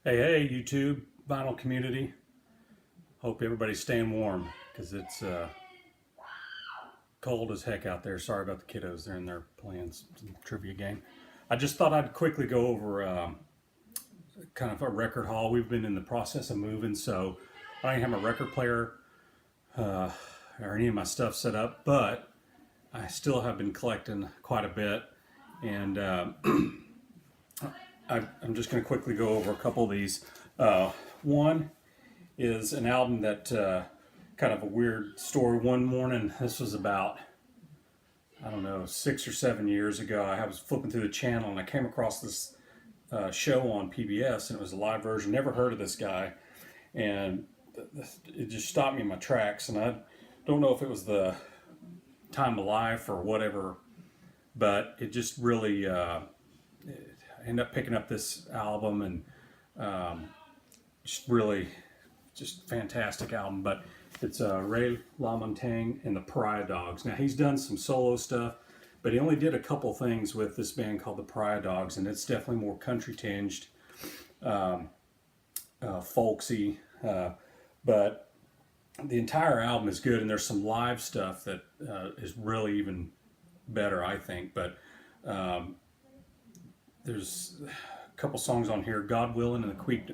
Hey, YouTube, vinyl community. Hope everybody's staying warm because it's cold as heck out there. Sorry about the kiddos. They're in there playing some trivia game. I just thought I'd quickly go over kind of a record haul. We've been in the process of moving, so I don't have my record player or any of my stuff set up, but I still have been collecting quite a bit. And I'm just going to quickly go over a couple of these. One is an album that kind of a weird story. One morning, this was about, I don't know, 6 or 7 years ago. I was flipping through the channel and I came across this show on PBS, and it was a live version. Never heard of this guy, and it just stopped me in my tracks. And I don't know if it was the time of life or whatever, but it just really I ended up picking up this album, and just fantastic album. But it's Ray LaMontagne and the Pariah Dogs. Now, he's done some solo stuff, but he only did a couple things with this band called the Pariah Dogs, and it's definitely more country tinged, folksy, but the entire album is good, and there's some live stuff that is really even better, I think. But there's a couple songs on here, God Willing and the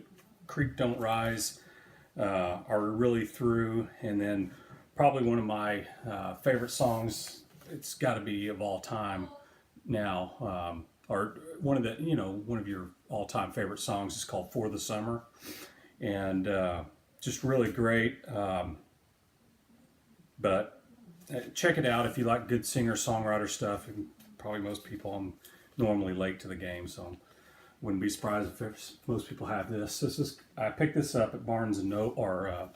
Creek Don't Rise, are really through. And then probably one of my favorite songs, it's got to be of all time now, or one of your all-time favorite songs is called For the Summer, and just really great. But check it out if you like good singer-songwriter stuff. And probably most people, I'm normally late to the game, so I wouldn't be surprised if most people have this. I picked this up at Barnes and Noble, a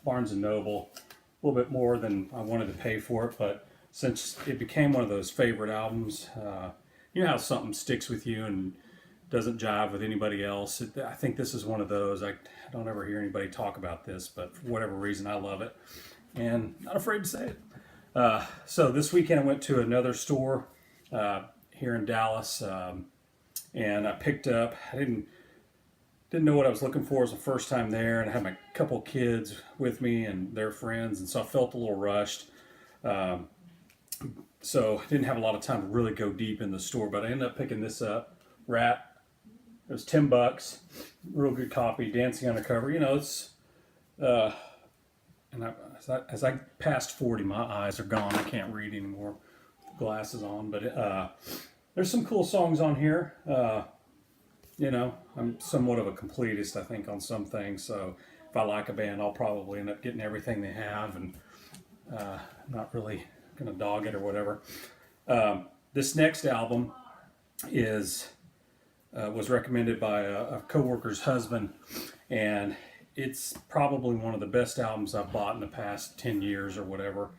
little bit more than I wanted to pay for it, but since it became one of those favorite albums, you know how something sticks with you and doesn't jive with anybody else. I think this is one of those. I don't ever hear anybody talk about this, but for whatever reason, I love it, and not afraid to say it. So this weekend I went to another store here in Dallas, and I picked up. I didn't know what I was looking for. It was the first time there, and I had my couple kids with me and their friends, and so I felt a little rushed. So I didn't have a lot of time to really go deep in the store, but I ended up picking this up, Ratt. It was $10, real good copy, Dancing on the Cover. You know, it's and as I passed 40, my eyes are gone. I can't read anymore with the glasses on, but there's some cool songs on here. You know, I'm somewhat of a completist, I think, on some things. So if I like a band, I'll probably end up getting everything they have, and not really gonna dog it or whatever. This next album was recommended by a coworker's husband, and it's probably one of the best albums I've bought in the past 10 years or whatever.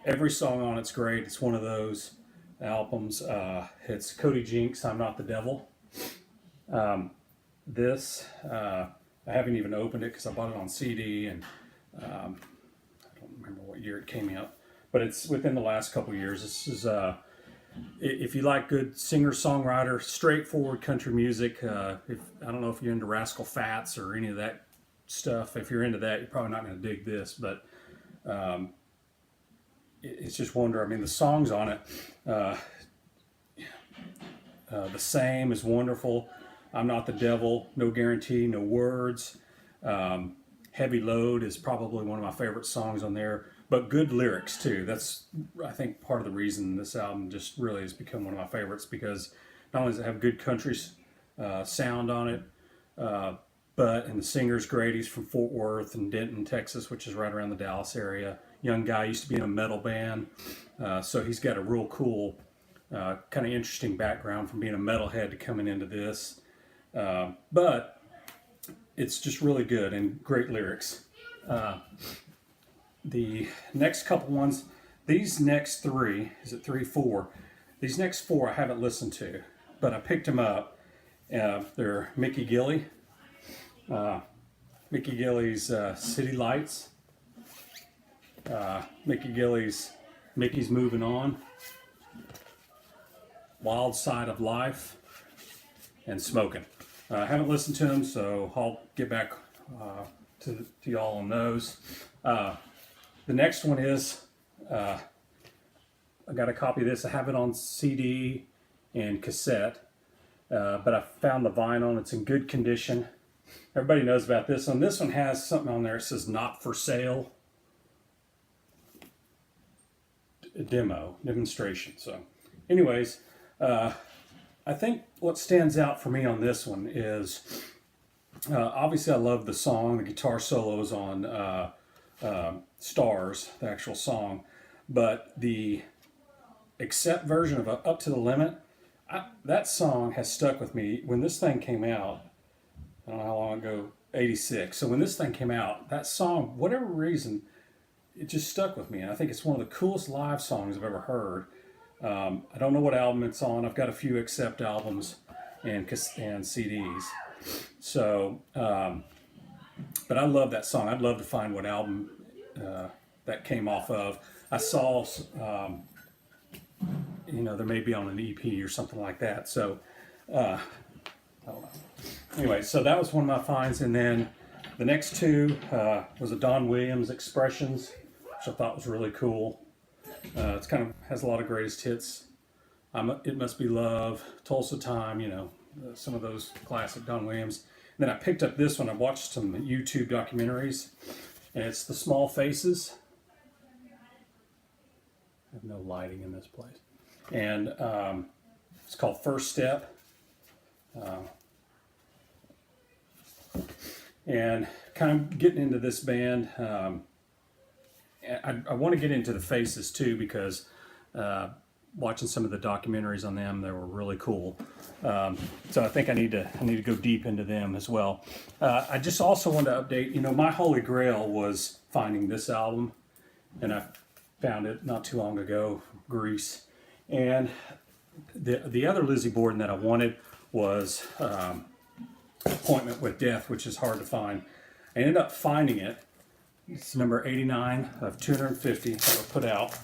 Every song on it's great. It's one of those albums. It's Cody Jinks, I'm Not the Devil. I haven't even opened it because I bought it on CD, and I don't remember what year it came out, but it's within the last couple years. This is if you like good singer-songwriter, straightforward country music. I don't know if you're into Rascal Fats or any of that stuff. If you're into that, you're probably not going to dig this, but it's just wonder. I mean, the songs on it, The Same is wonderful. I'm Not the Devil, No Guarantee, No Words. Heavy Load is probably one of my favorite songs on there, but good lyrics too. That's, I think, part of the reason this album just really has become one of my favorites, because not only does it have good country sound on it, and the singer's great. He's from Fort Worth and Denton, Texas, which is right around the Dallas area. Young guy, used to be in a metal band, so he's got a real cool, kind of interesting background from being a metalhead to coming into this. But it's just really good and great lyrics. The next couple ones, these next three, is it 3, 4? These next 4 I haven't listened to, but I picked them up. They're Mickey Gilley. Mickey Gilley's City Lights. Mickey Gilley's Mickey's Moving On. Wild Side of Life. And Smoking. I haven't listened to them, so I'll get back to y'all on those. The next one is, I got a copy of this. I have it on CD and cassette, but I found the vinyl and it's in good condition. Everybody knows about this one. This one has something on there that says "Not for Sale." A demonstration. So, anyways, I think what stands out for me on this one is obviously I love the song, the guitar solos on Stars, the actual song, but the Accept version of Up to the Limit, that song has stuck with me. When this thing came out, I don't know how long ago, 86. So when this thing came out, that song, whatever reason, it just stuck with me. And I think it's one of the coolest live songs I've ever heard. I don't know what album it's on. I've got a few Accept albums and CDs. So, but I love that song. I'd love to find what album that came off of. I saw, there may be on an EP or something like that. So, I don't know. Anyway, so that was one of my finds. And then the next two was a Don Williams Expressions, which I thought was really cool. It's kind of has a lot of greatest hits. It Must Be Love, Tulsa Time, some of those classic Don Williams. And then I picked up this one. I watched some YouTube documentaries, and it's The Small Faces. I have no lighting in this place. And it's called First Step. And kind of getting into this band, I want to get into the Faces too, because watching some of the documentaries on them, they were really cool. So I think I need to go deep into them as well. I just also want to update. My holy grail was finding this album, and I found it not too long ago, Grease. And the other Lizzy Borden that I wanted was Appointment with Death, which is hard to find. I ended up finding it. It's number 89 of 250 that were put out.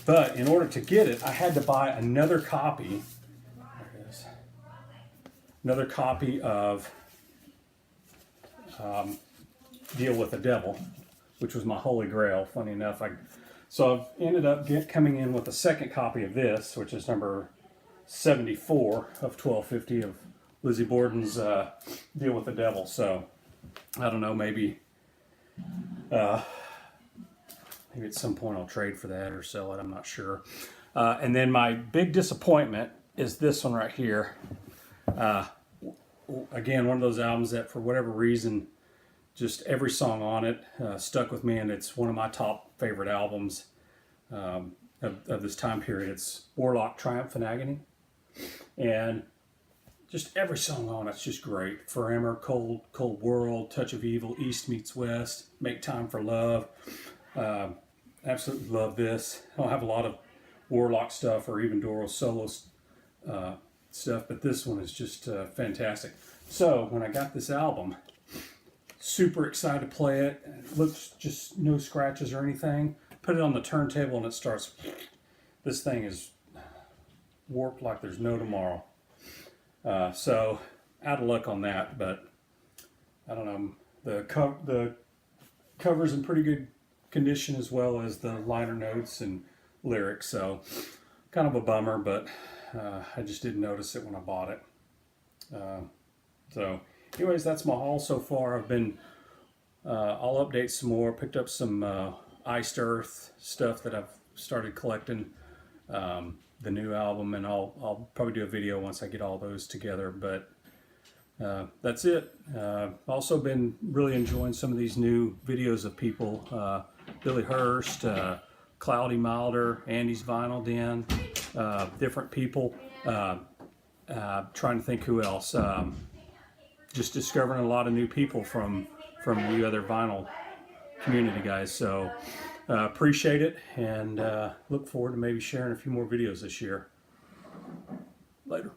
But in order to get it, I had to buy another copy. There it is. Another copy of Deal with the Devil, which was my holy grail, funny enough. So I've ended up coming in with a second copy of this, which is number 74 of 1250 of Lizzy Borden's Deal with the Devil. So I don't know, maybe at some point I'll trade for that or sell it, I'm not sure. And then my big disappointment is this one right here. Again, one of those albums that for whatever reason, just every song on it stuck with me, and it's one of my top favorite albums of this time period. It's Warlock, Triumph and Agony. And just every song on it's just great. Forever, Cold World, Touch of Evil, East Meets West, Make Time for Love. Absolutely love this. I don't have a lot of Warlock stuff or even Doro solo stuff, but this one is just fantastic. So when I got this album, super excited to play it. It looks just no scratches or anything. Put it on the turntable and it starts. This thing is warped like there's no tomorrow. So out of luck on that, but I don't know. The cover's in pretty good condition as well as the liner notes and lyrics. So kind of a bummer, but I just didn't notice it when I bought it. So anyways, that's my haul so far. I'll update some more. Picked up some Iced Earth stuff that I've started collecting. The new album, and I'll probably do a video once I get all those together, but that's it. Also been really enjoying some of these new videos of people, Billy Hurst, Cloudy Milder, Andy's Vinyl Den, different people, trying to think who else, just discovering a lot of new people from you other vinyl community guys. So appreciate it, and look forward to maybe sharing a few more videos this year. Later.